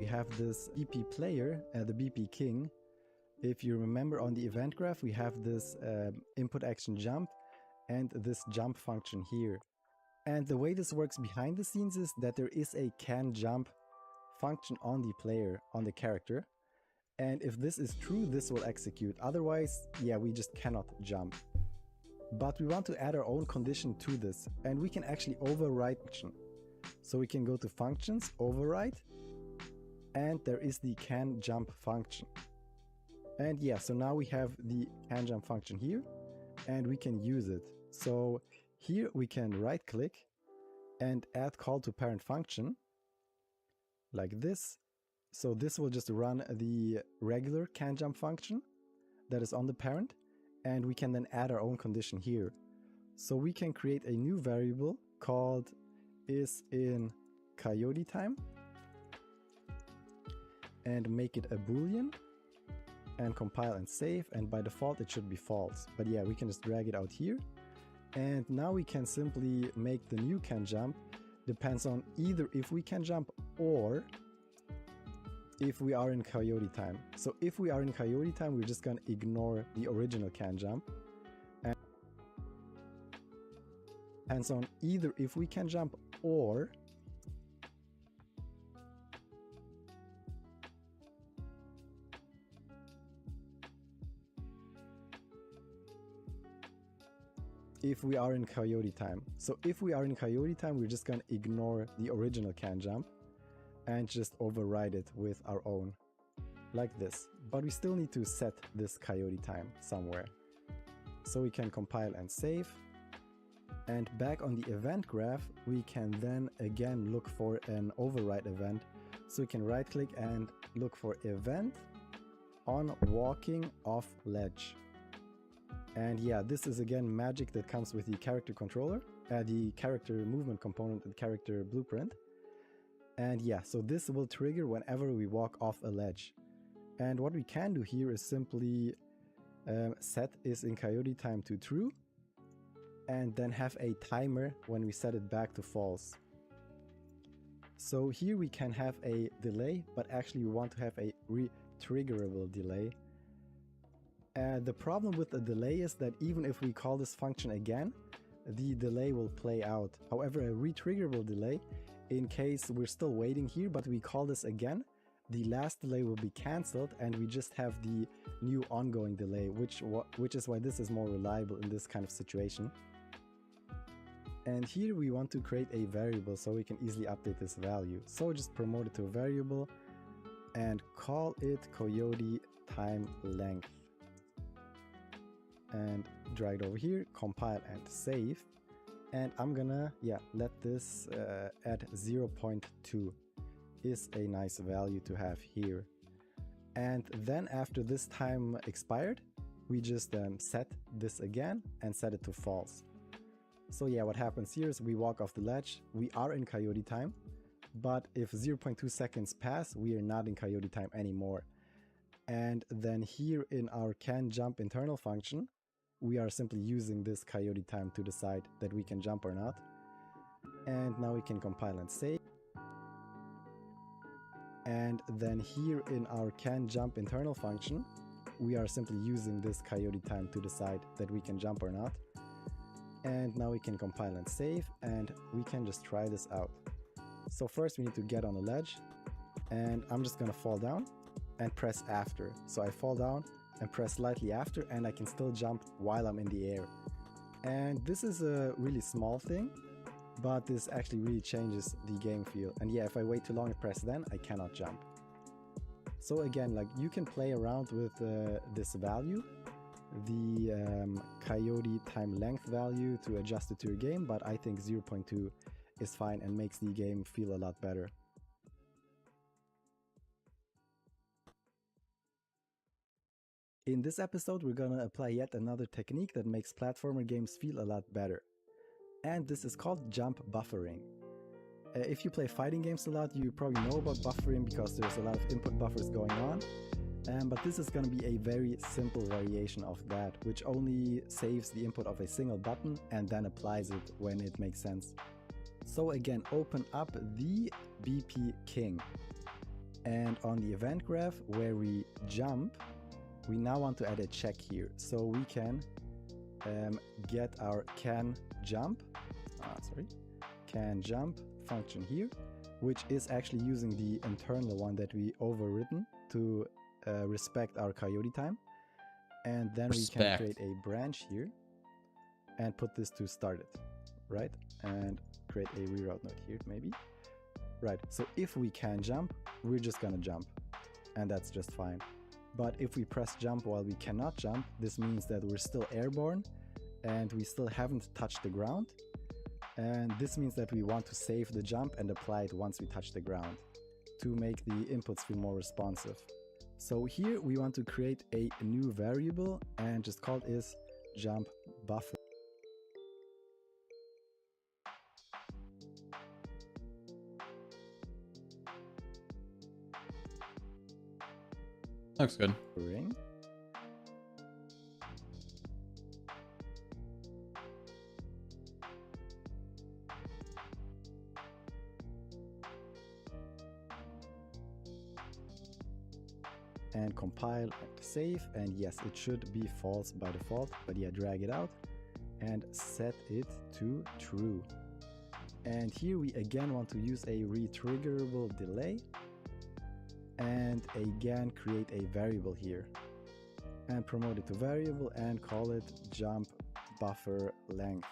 we have this BP player, the BP king. If you remember on the event graph, we have this input action jump and this jump function here. And the way this works behind the scenes is that there is a can jump function on the player, on the character. And if this is true, this will execute. Otherwise, yeah, we just cannot jump. But we want to add our own condition to this, and we can actually override function. So we can go to functions, override, and there is the can jump function. And yeah, so now we have the can jump function here, and we can use it. So here we can right click and add call to parent function like this. So this will just run the regular can jump function that is on the parent, and we can then add our own condition here. So we can create a new variable called isInCoyoteTime and make it a boolean and compile and save, and by default it should be false. But yeah, we can just drag it out here, and now we can simply make the new can jump depends on either if we can jump or if we are in coyote time. So if we are in coyote time, we're just gonna ignore the original can jump, and depends on either if we can jump or if we are in coyote time. So if we are in coyote time, we're just gonna ignore the original can jump and just override it with our own, like this. But we still need to set this coyote time somewhere. So we can compile and save. And back on the event graph, we can then again look for an override event. So we can right click and look for event on walking off ledge. And yeah, this is again magic that comes with the character controller, the character movement component and character blueprint. And yeah, so this will trigger whenever we walk off a ledge. And what we can do here is simply set isInCoyoteTime to true, and then have a timer when we set it back to false. So here we can have a delay, but actually we want to have a re-triggerable delay. The problem with the delay is that even if we call this function again, the delay will play out. However, a re-triggerable delay, in case we're still waiting here, but we call this again, the last delay will be cancelled and we just have the new ongoing delay, which is why this is more reliable in this kind of situation. And here we want to create a variable so we can easily update this value. So just promote it to a variable and call it coyote time length. And drag it over here, compile and save. And I'm gonna, let this at 0.2 is a nice value to have here. And then after this time expired, we just set this again and set it to false. So yeah, what happens here is we walk off the ledge, we are in coyote time, but if 0.2 seconds pass, we are not in coyote time anymore. And then here in our can jump internal function, we are simply using this coyote time to decide that we can jump or not. And now we can compile and save. And then here in our can jump internal function, we are simply using this coyote time to decide that we can jump or not. And now we can compile and save, and we can just try this out. So first we need to get on a ledge, and I'm just gonna fall down and press after. So I fall down and press slightly after, and I can still jump while I'm in the air. And this is a really small thing, but this actually really changes the game feel. And yeah, if I wait too long and press then, I cannot jump. So again, like, you can play around with this value, the coyote time length value, to adjust it to your game, but I think 0.2 is fine and makes the game feel a lot better. In this episode, we're gonna apply yet another technique that makes platformer games feel a lot better. And this is called jump buffering. If you play fighting games a lot, you probably know about buffering because there's a lot of input buffers going on. But this is gonna be a very simple variation of that, which only saves the input of a single button and then applies it when it makes sense. So again, open up the BP King. And on the event graph where we jump, we now want to add a check here. So we can get our can jump function here, which is actually using the internal one that we overridden to respect our coyote time. And then we can create a branch here and put this to start it, right? And create a reroute node here maybe. Right, so if we can jump, we're just gonna jump, and that's just fine. But if we press jump while we cannot jump, this means that we're still airborne and we still haven't touched the ground. And this means that we want to save the jump and apply it once we touch the ground to make the inputs feel more responsive. So here we want to create a new variable and just call it is jump buffer. Looks good. And compile and save, and yes, it should be false by default, but yeah, drag it out and set it to true. And here we again want to use a retriggerable delay and again create a variable here and promote it to variable and call it jump buffer length.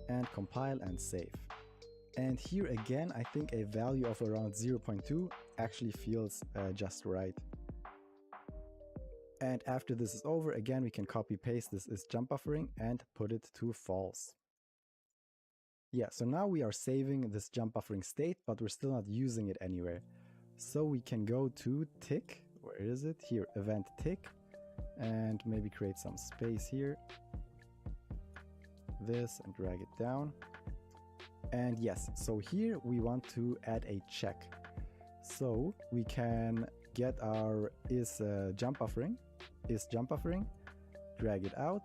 And compile and save. And here again, I think a value of around 0.2 actually feels just right. And after this is over, again, we can copy paste this is jump buffering and put it to false. Yeah, so now we are saving this jump buffering state, but we're still not using it anywhere. So we can go to tick, where is it? Here, event tick, and maybe create some space here. This and drag it down. And yes, so here we want to add a check. So we can get our is jump buffering, drag it out,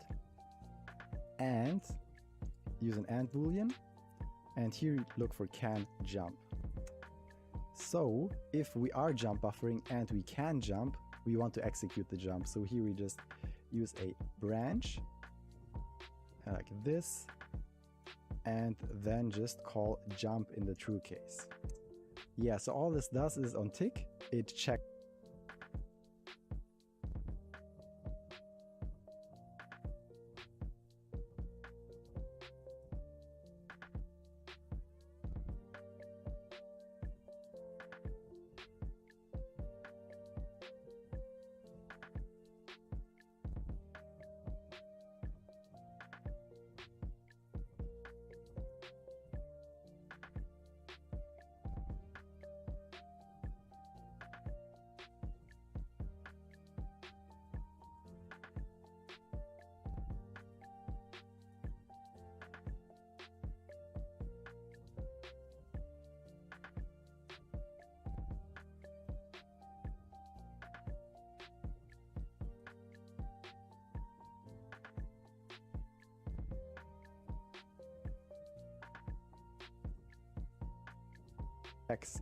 and use an AND boolean, and here look for can jump. So if we are jump buffering and we can jump, we want to execute the jump. So here we just use a branch like this, and then just call jump in the true case. Yeah, so all this does is on tick, it checks.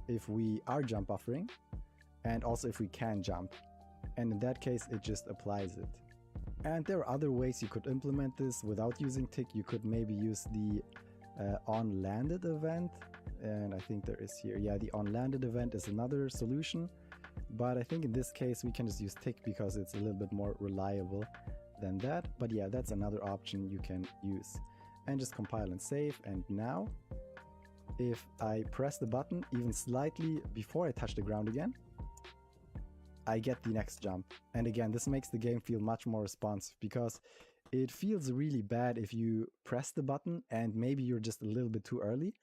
If we are jump buffering and also if we can jump, and in that case it just applies it. And there are other ways you could implement this without using tick. You could maybe use the on landed event, and I think there is here, yeah, the on landed event is another solution, but I think in this case we can just use tick because it's a little bit more reliable than that. But yeah, that's another option you can use. And just compile and save, and now if I press the button even slightly before I touch the ground again, I get the next jump. And again, this makes the game feel much more responsive, because it feels really bad if you press the button and maybe you're just a little bit too early,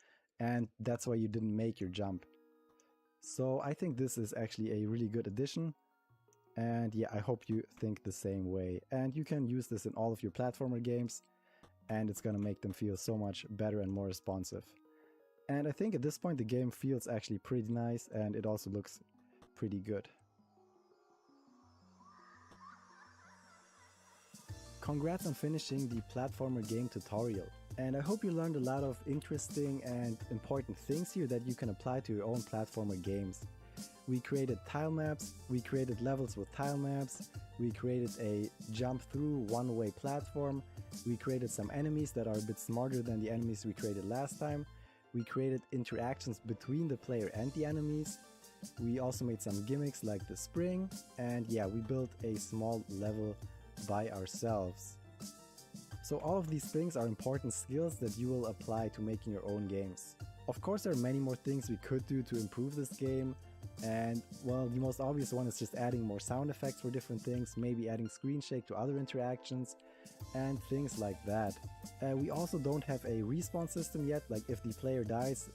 and that's why you didn't make your jump. So I think this is actually a really good addition. And yeah, I hope you think the same way. And you can use this in all of your platformer games, and it's gonna make them feel so much better and more responsive. And I think at this point the game feels actually pretty nice, and it also looks pretty good. Congrats on finishing the platformer game tutorial. And I hope you learned a lot of interesting and important things here that you can apply to your own platformer games. We created tile maps, we created levels with tile maps, we created a jump through one-way platform, we created some enemies that are a bit smarter than the enemies we created last time, we created interactions between the player and the enemies, we also made some gimmicks like the spring, and yeah, we built a small level by ourselves. So all of these things are important skills that you will apply to making your own games. Of course, there are many more things we could do to improve this game, and well, the most obvious one is just adding more sound effects for different things, maybe adding screen shake to other interactions, and things like that. We also don't have a respawn system yet, like if the player dies,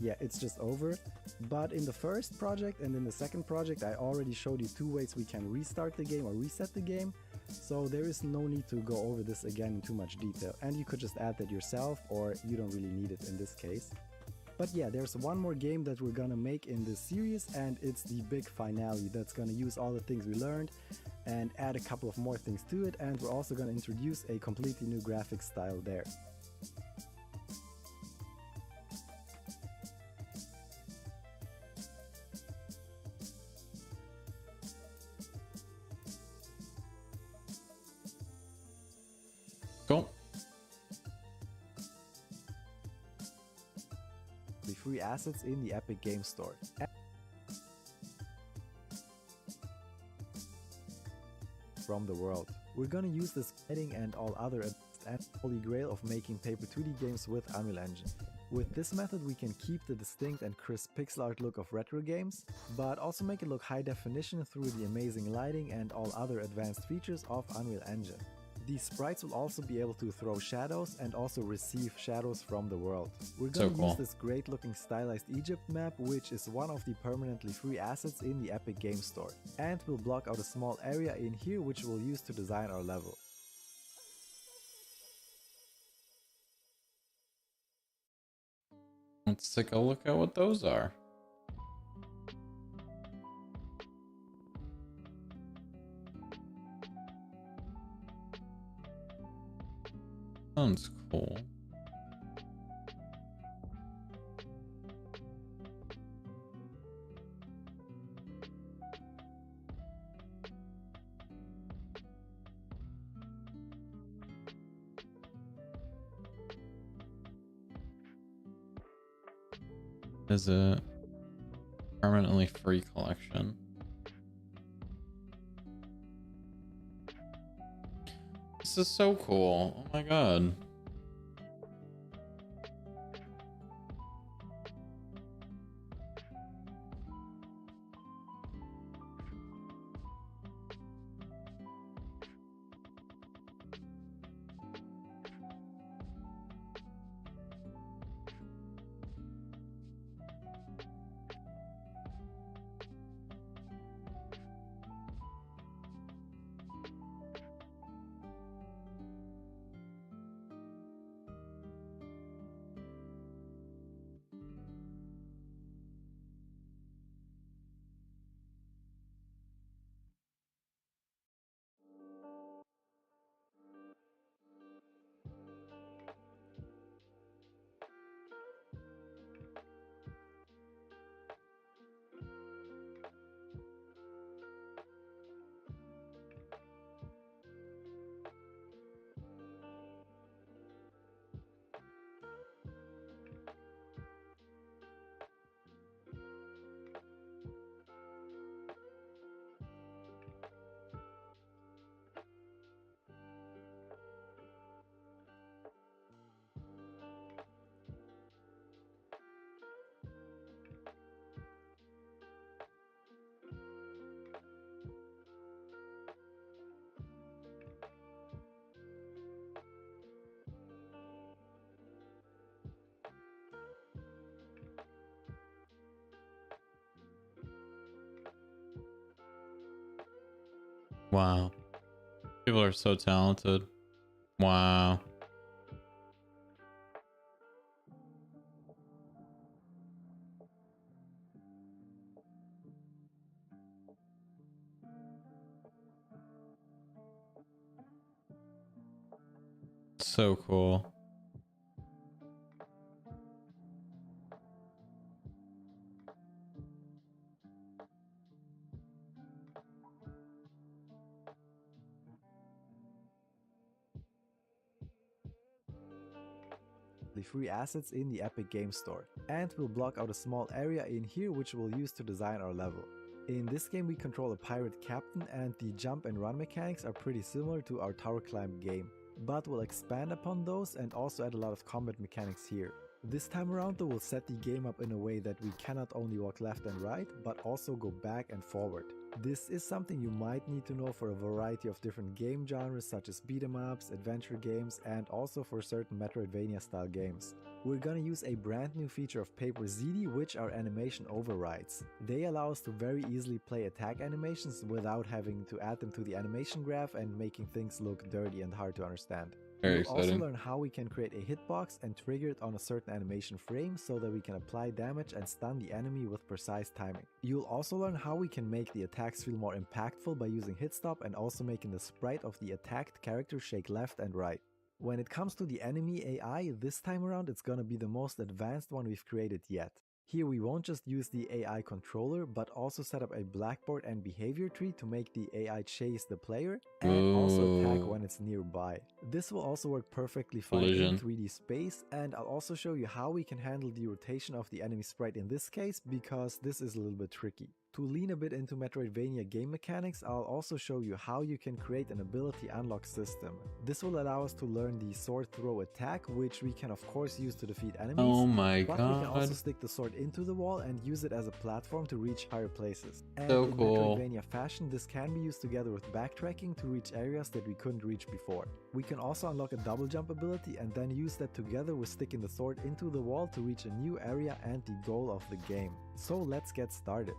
yeah, it's just over. But in the first project and in the second project, I already showed you 2 ways we can restart the game or reset the game, so there is no need to go over this again in too much detail, and you could just add that yourself, or you don't really need it in this case. But yeah, there's one more game that we're gonna make in this series, and it's the big finale that's gonna use all the things we learned and add a couple of more things to it, and we're also gonna introduce a completely new graphics style there. Cool. The free assets in the Epic Game Store. From the world. We're gonna use this lighting and all other and holy grail of making paper 2D games with Unreal Engine. With this method we can keep the distinct and crisp pixel art look of retro games, but also make it look high definition through the amazing lighting and all other advanced features of Unreal Engine. These sprites will also be able to throw shadows and also receive shadows from the world. We're gonna use this great looking stylized Egypt map, which is one of the permanently free assets in the Epic Game Store. And we'll block out a small area in here which we'll use to design our level. Let's take a look at what those are. Sounds cool. Is a permanently free collection. This is so cool. Oh my god. Wow. People are so talented. Wow. So cool. The free assets in the Epic Games Store, and we'll block out a small area in here which we'll use to design our level. In this game we control a pirate captain, and the jump and run mechanics are pretty similar to our tower climb game, but we'll expand upon those and also add a lot of combat mechanics here. This time around though, we'll set the game up in a way that we cannot only walk left and right, but also go back and forward. This is something you might need to know for a variety of different game genres such as beat 'em ups, adventure games, and also for certain Metroidvania style games. We're gonna use a brand new feature of Paper ZD, which are animation overrides. They allow us to very easily play attack animations without having to add them to the animation graph and making things look dirty and hard to understand. Very We'll also exciting. learn how we can create a hitbox and trigger it on a certain animation frame so that we can apply damage and stun the enemy with precise timing. You'll also learn how we can make the attacks feel more impactful by using hit stop and also making the sprite of the attacked character shake left and right. When it comes to the enemy AI, this time around it's gonna be the most advanced one we've created yet. Here we won't just use the AI controller, but also set up a blackboard and behavior tree to make the AI chase the player and also attack when it's nearby. This will also work perfectly fine in 3D space, and I'll also show you how we can handle the rotation of the enemy sprite in this case, because this is a little bit tricky. To lean a bit into Metroidvania game mechanics, I'll also show you how you can create an ability unlock system. This will allow us to learn the sword throw attack, which we can of course use to defeat enemies. Oh my but we can also god. stick the sword into the wall and use it as a platform to reach higher places. And So in cool. Metroidvania fashion, this can be used together with backtracking to reach areas that we couldn't reach before. We can also unlock a double jump ability and then use that together with sticking the sword into the wall to reach a new area and the goal of the game. So let's get started.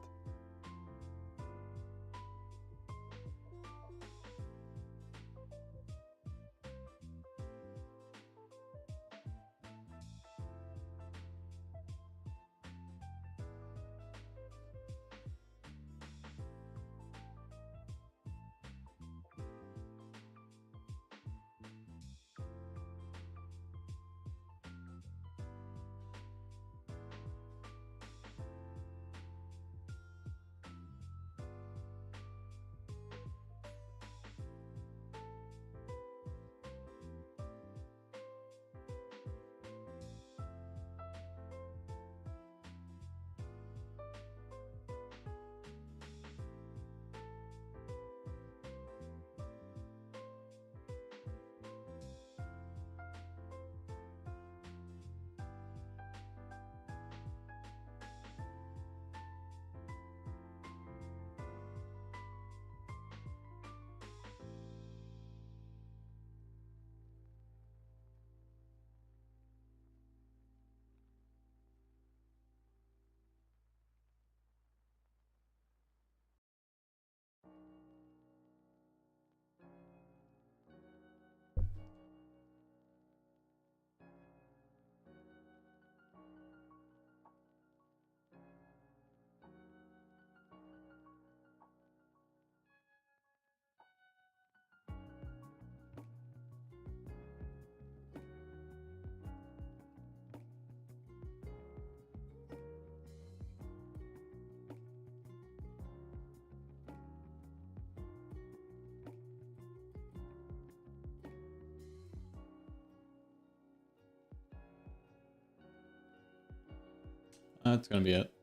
That's gonna be it.